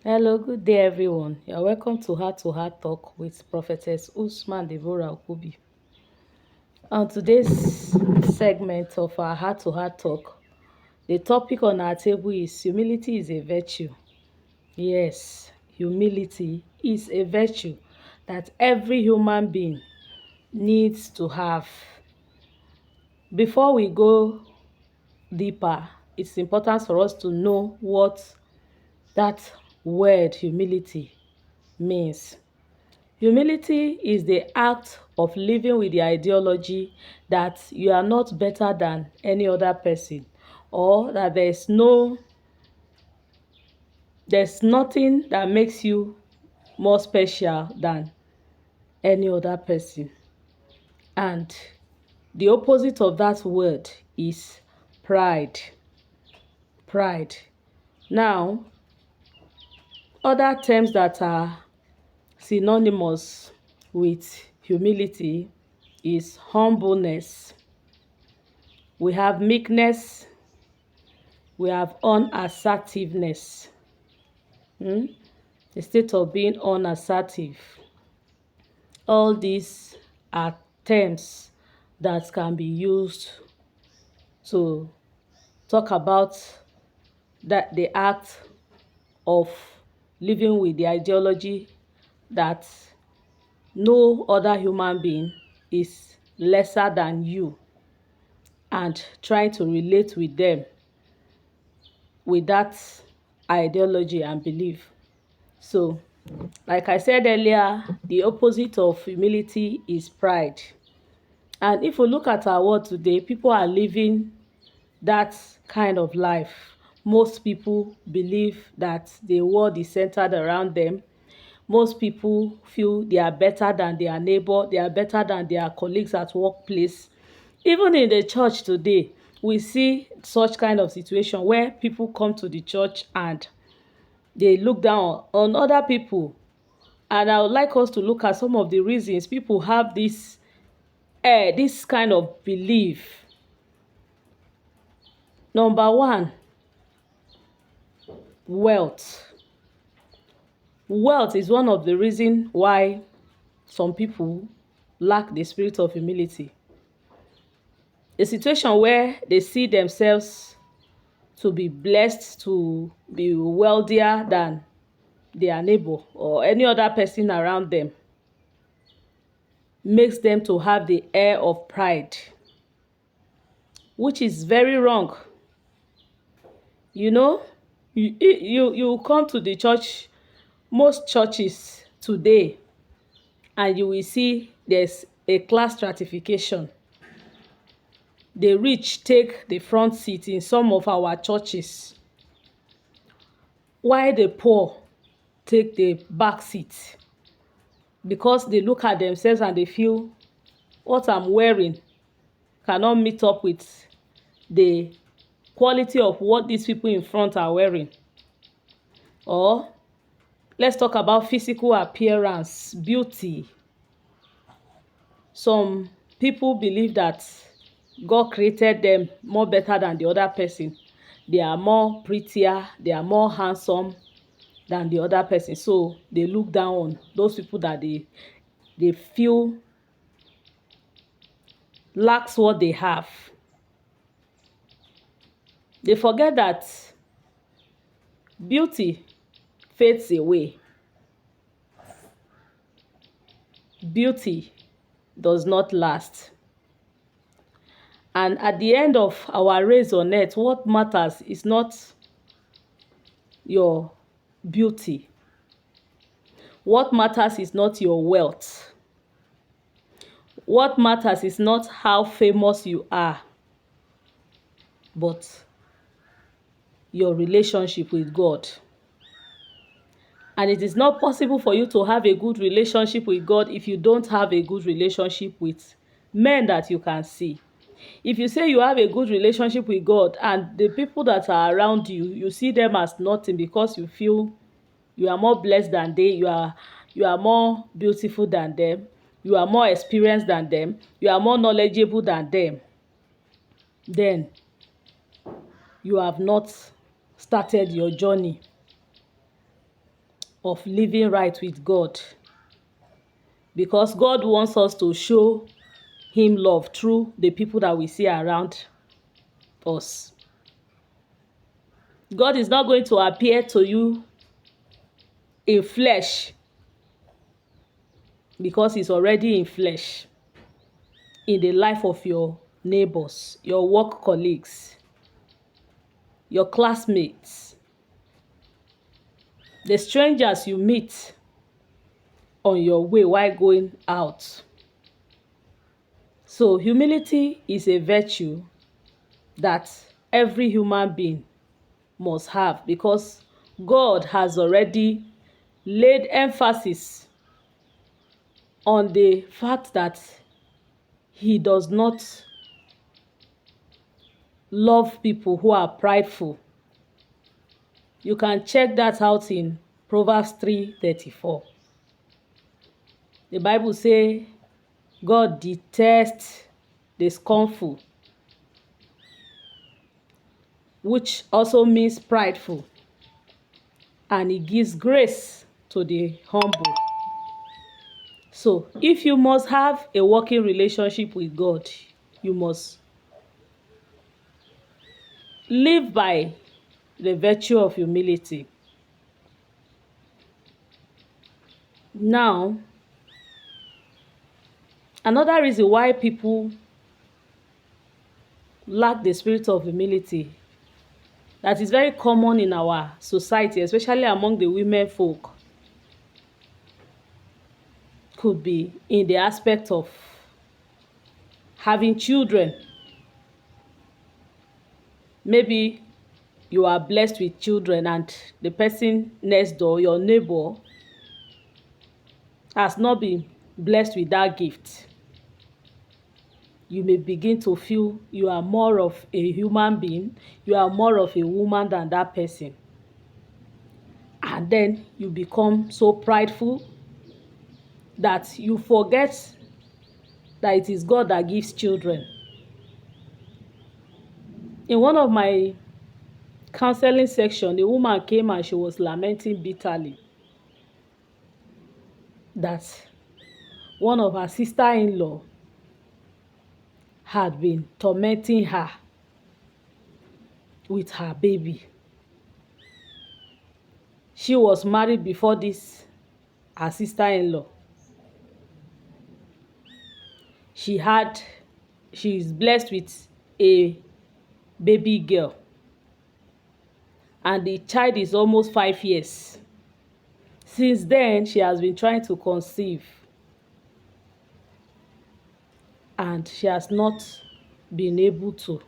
Hello, good day, everyone. You're welcome to Heart to Heart Talk with Prophetess Usman Deborah Okubi. On today's segment of our Heart to Heart Talk, the topic on our table is humility is a virtue. Yes, humility is a virtue that every human being needs to have. Before we go deeper, it's important for us to know what that word humility means. Humility is the act of living with the ideology that you are not better than any other person, or that there's nothing that makes you more special than any other person. And the opposite of that word is pride. Pride. Now, other terms that are synonymous with humility is humbleness. We have meekness, we have unassertiveness. The state of being unassertive. All these are terms that can be used to talk about that the act of living with the ideology that no other human being is lesser than you, and trying to relate with them with that ideology and belief. So, like I said earlier, the opposite of humility is pride. And if we look at our world today, people are living that kind of life. Most people believe that the world is centered around them. Most people feel they are better than their neighbor, they are better than their colleagues at workplace. Even in the church today, we see such kind of situation where people come to the church and they look down on other people. And I would like us to look at some of the reasons people have this kind of belief. Number one, wealth. Wealth is one of the reasons why some people lack the spirit of humility. A situation where they see themselves to be blessed, to be wealthier than their neighbor or any other person around them, makes them to have the air of pride, which is very wrong. You know, you come to the church, most churches today, and you will see there's a class stratification. The rich take the front seat in some of our churches, while the poor take the back seat, because they look at themselves and they feel what I'm wearing cannot meet up with the quality of what these people in front are wearing. Or let's talk about physical appearance, beauty. Some people believe that God created them more better than the other person. They are more prettier, they are more handsome than the other person. So they look down on those people that they feel lacks what they have. They forget that beauty fades away. Beauty does not last. And at the end of our race on earth, what matters is not your beauty. What matters is not your wealth. What matters is not how famous you are, but your relationship with God. And it is not possible for you to have a good relationship with God if you don't have a good relationship with men that you can see. If you say you have a good relationship with God and the people that are around you, you see them as nothing because you feel you are more blessed than they, you are more beautiful than them, you are more experienced than them, you are more knowledgeable than them, then you have not started your journey. of living right with God, because God wants us to show him love through the people that we see around us. God is not going to appear to you in flesh, because he's already in flesh in the life of your neighbors, your work colleagues, your classmates, the strangers you meet on your way while going out. So humility is a virtue that every human being must have, because God has already laid emphasis on the fact that he does not love people who are prideful. You can check that out in Proverbs 3:34. The Bible says God detests the scornful, which also means prideful, and he gives grace to the humble. So if you must have a working relationship with God, you must live by the virtue of humility. Now, another reason why people lack the spirit of humility that is very common in our society, especially among the women folk, could be in the aspect of having children. Maybe you are blessed with children and the person next door, your neighbor, has not been blessed with that gift. You may begin to feel you are more of a human being, you are more of a woman than that person. And then you become so prideful that you forget that it is God that gives children. In one of my counseling section, a woman came and she was lamenting bitterly that one of her sister-in-law had been tormenting her with her baby. She was married before this, her sister-in-law. She is blessed with a baby girl, and the child is almost 5 years. Since then, she has been trying to conceive, and she has not been able to.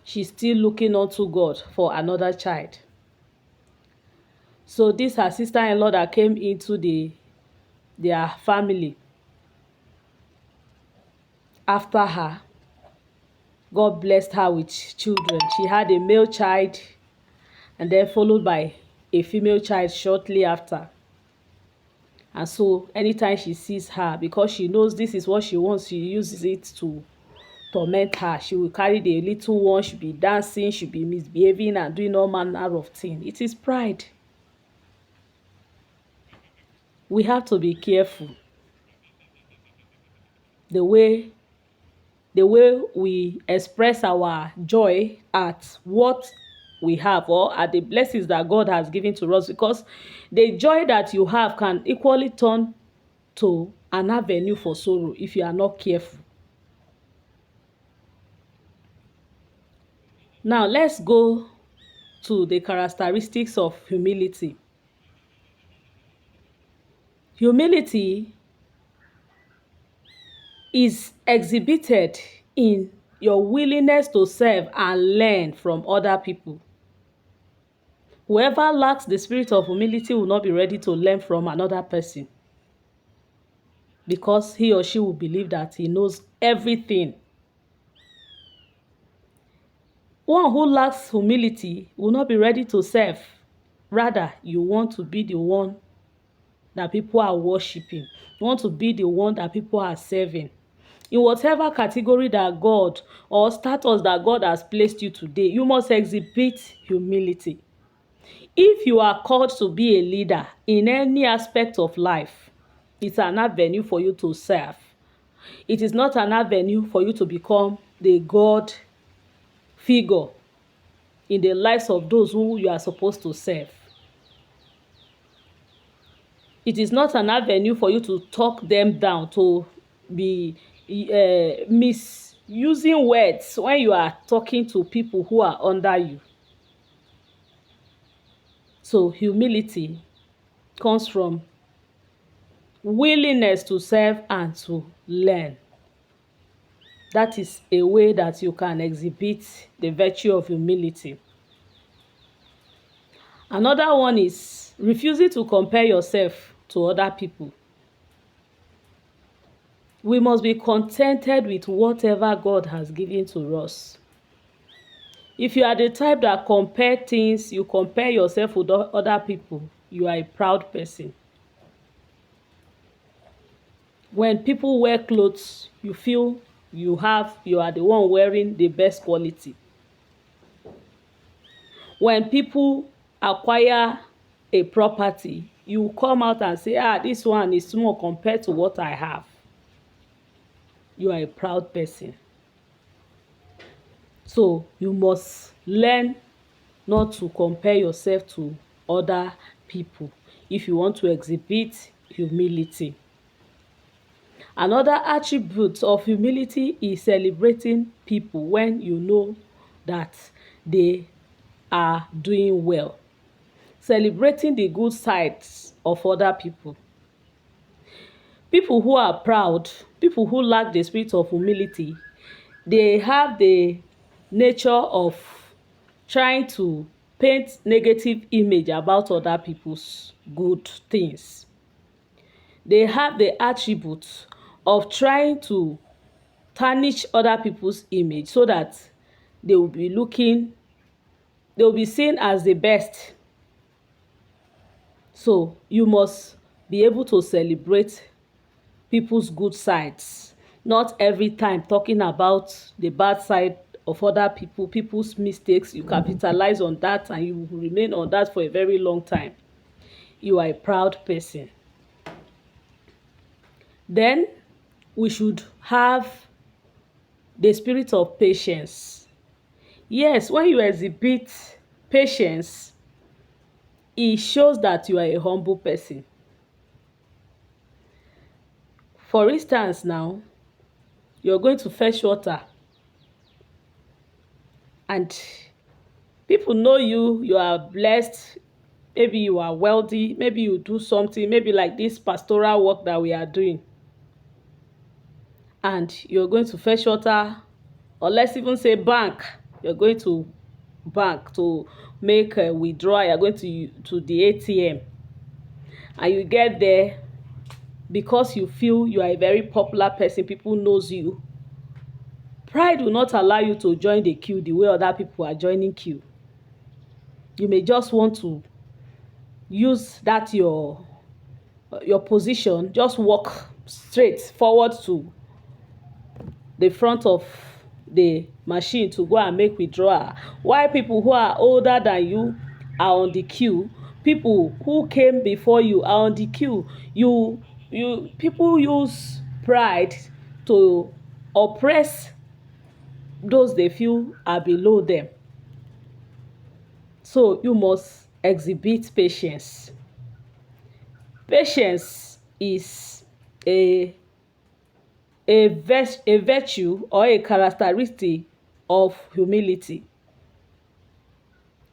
She's still looking unto God for another child. So this her sister-in-law that came into their family after her, God blessed her with children. She had a male child and then followed by a female child shortly after. And so anytime she sees her, because she knows this is what she wants, she uses it to torment her. She will carry the little one, she'll be dancing, she'll be misbehaving and doing all manner of things. It is pride. We have to be careful the way we express our joy at what we have or at the blessings that God has given to us, because the joy that you have can equally turn to an avenue for sorrow if you are not careful. Now let's go to the characteristics of humility. Humility is exhibited in your willingness to serve and learn from other people. Whoever lacks the spirit of humility will not be ready to learn from another person, because he or she will believe that he knows everything. One who lacks humility will not be ready to serve. Rather, you want to be the one that people are worshiping. You want to be the one that people are serving. In whatever category that God or status that God has placed you today, you must exhibit humility. If you are called to be a leader in any aspect of life, it's an avenue for you to serve. It is not an avenue for you to become the God figure in the lives of those who you are supposed to serve. It is not an avenue for you to talk them down, to be misusing words when you are talking to people who are under you. So humility comes from willingness to serve and to learn. That is a way that you can exhibit the virtue of humility. Another one is refusing to compare yourself to other people. We must be contented with whatever God has given to us. If you are the type that compare things, you compare yourself with other people, you are a proud person. When people wear clothes, you feel you are the one wearing the best quality. When people acquire a property, you come out and say, this one is small compared to what I have. You are a proud person. So you must learn not to compare yourself to other people if you want to exhibit humility. Another attribute of humility is celebrating people when you know that they are doing well. Celebrating the good sides of other people. People who are proud, people who lack the spirit of humility, they have the nature of trying to paint negative image about other people's good things. They have the attribute of trying to tarnish other people's image so that they will be seen as the best. So you must be able to celebrate people's good sides, not every time talking about the bad side of other people, people's mistakes. You capitalize on that and you will remain on that for a very long time. You are a proud person. Then we should have the spirit of patience. Yes, when you exhibit patience, it shows that you are a humble person. For instance now, you're going to fetch water and people know you are blessed, maybe you are wealthy, maybe you do something, maybe like this pastoral work that we are doing, and you're going to fetch water, or let's even say bank, you're going to bank to make a withdrawal, you're going to the ATM, and you get there because you feel you are a very popular person, people knows you. Pride will not allow you to join the queue the way other people are joining queue. You may just want to use that your position, just walk straight forward to the front of the machine to go and make withdrawal, while people who are older than you are on the queue, people who came before you are on the queue. People use pride to oppress those they feel are below them. So you must exhibit patience. Patience is a virtue or a characteristic of humility.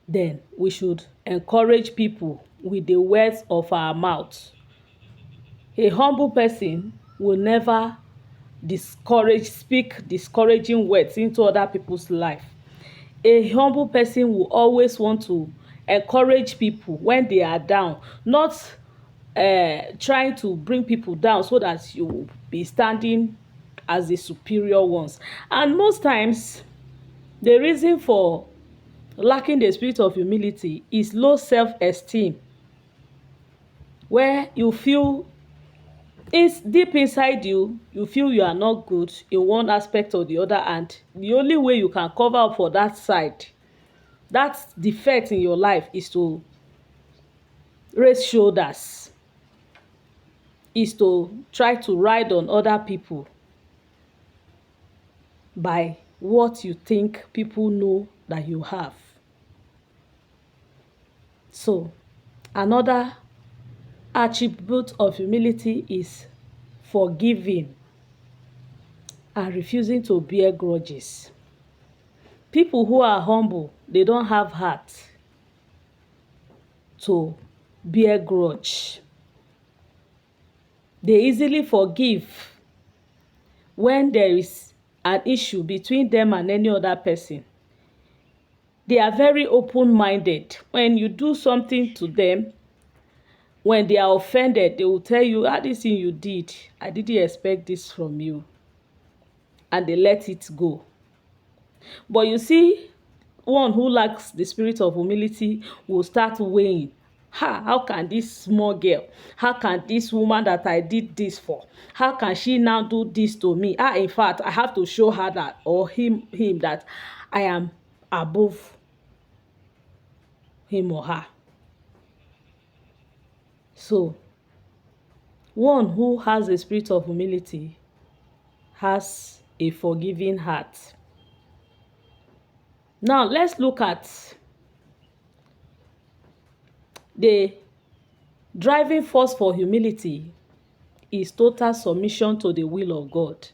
Then we should encourage people with the words of our mouth. A humble person will never speak discouraging words into other people's life. A humble person will always want to encourage people when they are down, not trying to bring people down so that you will be standing as the superior ones. And most times, the reason for lacking the spirit of humility is low self-esteem, where you feel it's deep inside you, you feel you are not good in one aspect or the other, and the only way you can cover up for that side that defect in your life is to raise shoulders, is to try to ride on other people by what you think people know that you have. So, another attribute of humility is forgiving and refusing to bear grudges. People who are humble, they don't have heart to bear grudge. They easily forgive when there is an issue between them and any other person. They are very open-minded. When you do something to them, when they are offended, they will tell you, this thing you did, I didn't expect this from you. And they let it go. But you see, one who lacks the spirit of humility will start weighing. How can this small girl, how can this woman that I did this for, how can she now do this to me? In fact, I have to show her that, or him that I am above him or her. So, one who has a spirit of humility has a forgiving heart. Now, let's look at the driving force for humility is total submission to the will of God.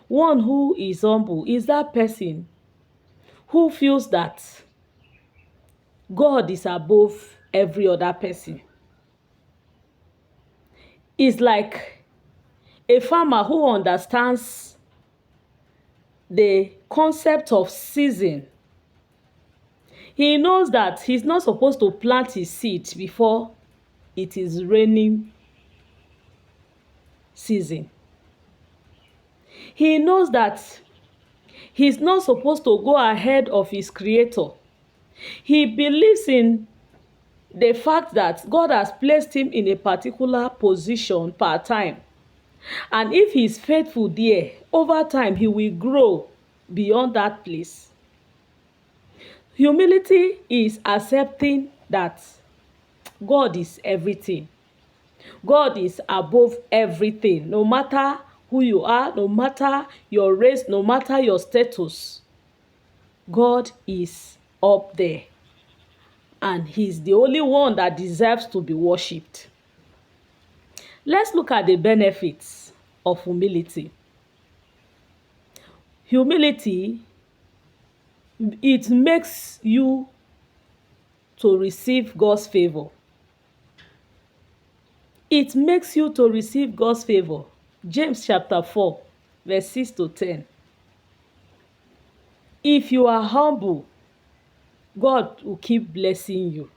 One who is humble is that person who feels that God is above every other person. It's like a farmer who understands the concept of season. He knows that he's not supposed to plant his seed before it is raining season. He knows that he's not supposed to go ahead of his creator. He believes in the fact that God has placed him in a particular position per time. And if he's faithful there, over time he will grow beyond that place. Humility is accepting that God is everything. God is above everything. No matter who you are, no matter your race, no matter your status, God is up there. And he's the only one that deserves to be worshipped. Let's look at the benefits of humility. Humility, it makes you to receive God's favor. It makes you to receive God's favor. James chapter 4, verse 6 to 10. If you are humble, God will keep blessing you.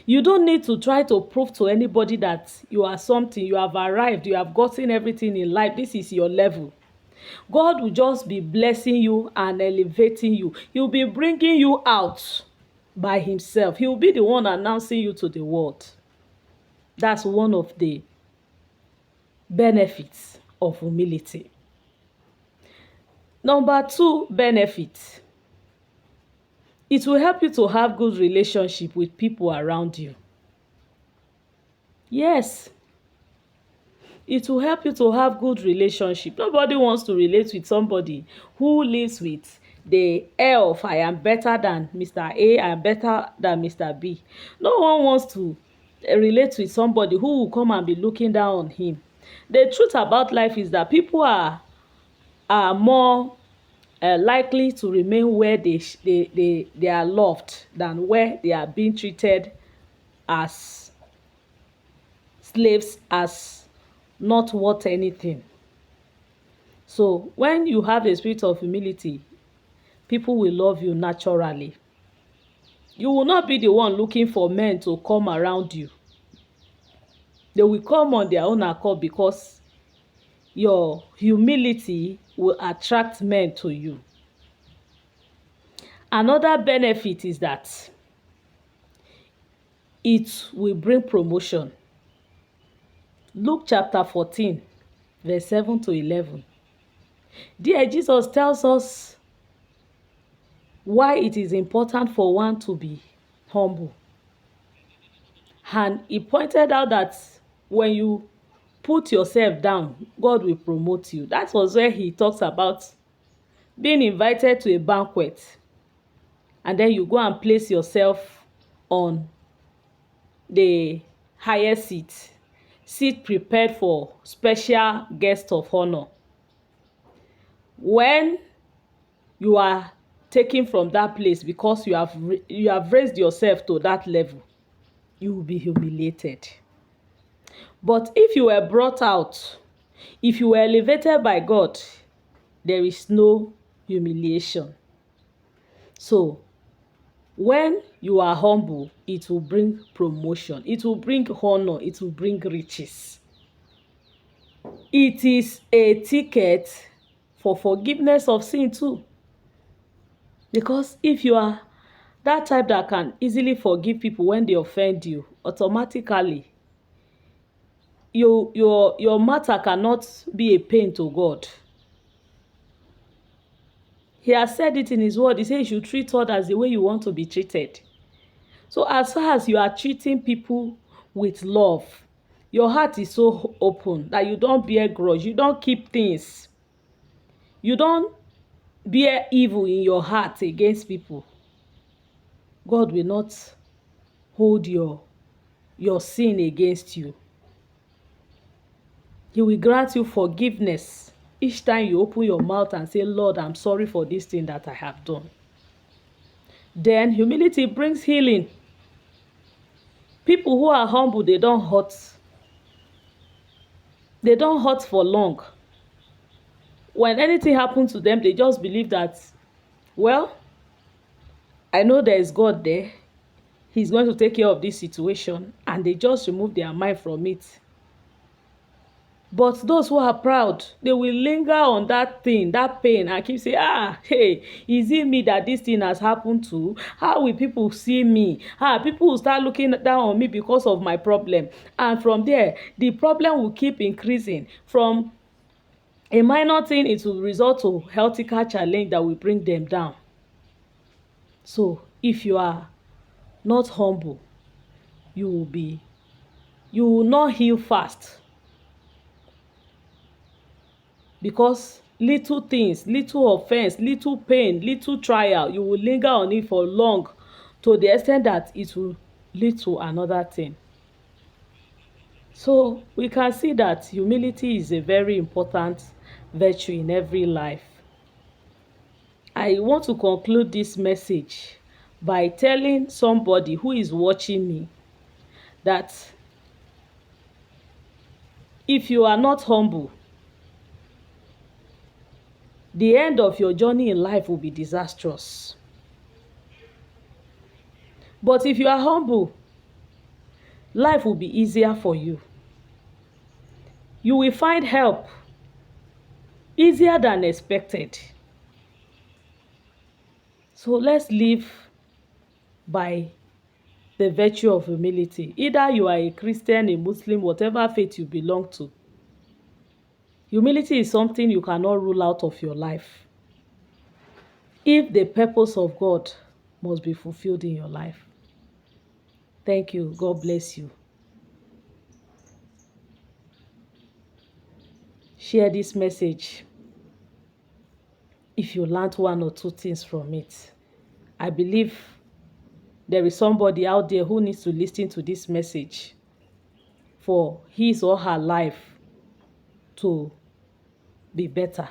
You don't need to try to prove to anybody that you are something, you have arrived, you have gotten everything in life, this is your level. God will just be blessing you and elevating you. He will be bringing you out by himself. He will be the one announcing you to the world. That's one of the benefits of humility. Number 2 benefit. It will help you to have good relationship with people around you. Yes. It will help you to have good relationship. Nobody wants to relate with somebody who lives with the air of I am better than Mr. A, I am better than Mr. B. No one wants to relate with somebody who will come and be looking down on him. The truth about life is that people are more likely to remain where they are loved than where they are being treated as slaves, as not worth anything. So when you have a spirit of humility, people will love you naturally. You will not be the one looking for men to come around you. They will come on their own accord because your humility will attract men to you. Another benefit is that it will bring promotion. Luke chapter 14, verse 7 to 11. There, Jesus tells us why it is important for one to be humble. And he pointed out that when you put yourself down, God will promote you. That was where he talks about being invited to a banquet, and then you go and place yourself on the highest seat prepared for special guests of honor. When you are taken from that place because you have raised yourself to that level, you will be humiliated. But if you were brought out, if you were elevated by God, there is no humiliation. So when you are humble, it will bring promotion, it will bring honor, it will bring riches. It is a ticket for forgiveness of sin too. Because if you are that type that can easily forgive people when they offend you, automatically your matter cannot be a pain to God. He has said it in his word. He said you should treat others the way you want to be treated. So as far as you are treating people with love, your heart is so open that you don't bear grudge, you don't keep things, you don't bear evil in your heart against people. God will not hold your sin against you. He will grant you forgiveness each time you open your mouth and say, Lord, I'm sorry for this thing that I have done. Then humility brings healing. People who are humble, they don't hurt. They don't hurt for long. When anything happens to them, they just believe that, well, I know there is God there. He's going to take care of this situation. And they just remove their mind from it. But those who are proud, they will linger on that thing, that pain, and keep saying, hey, is it me that this thing has happened to? How will people see me? People will start looking down on me because of my problem. And from there, the problem will keep increasing. From a minor thing, it will result to health care challenge that will bring them down. So, if you are not humble, you will not heal fast. Because little things, little offense, little pain, little trial, you will linger on it for long, to the extent that it will lead to another thing. So we can see that humility is a very important virtue in every life. I want to conclude this message by telling somebody who is watching me that if you are not humble, the end of your journey in life will be disastrous. But if you are humble, life will be easier for you. You will find help easier than expected. So let's live by the virtue of humility. Either you are a Christian, a Muslim, whatever faith you belong to. Humility is something you cannot rule out of your life, if the purpose of God must be fulfilled in your life. Thank you. God bless you. Share this message if you learned one or two things from it. I believe there is somebody out there who needs to listen to this message for his or her life to be better.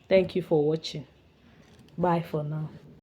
Thank you for watching. Bye for now.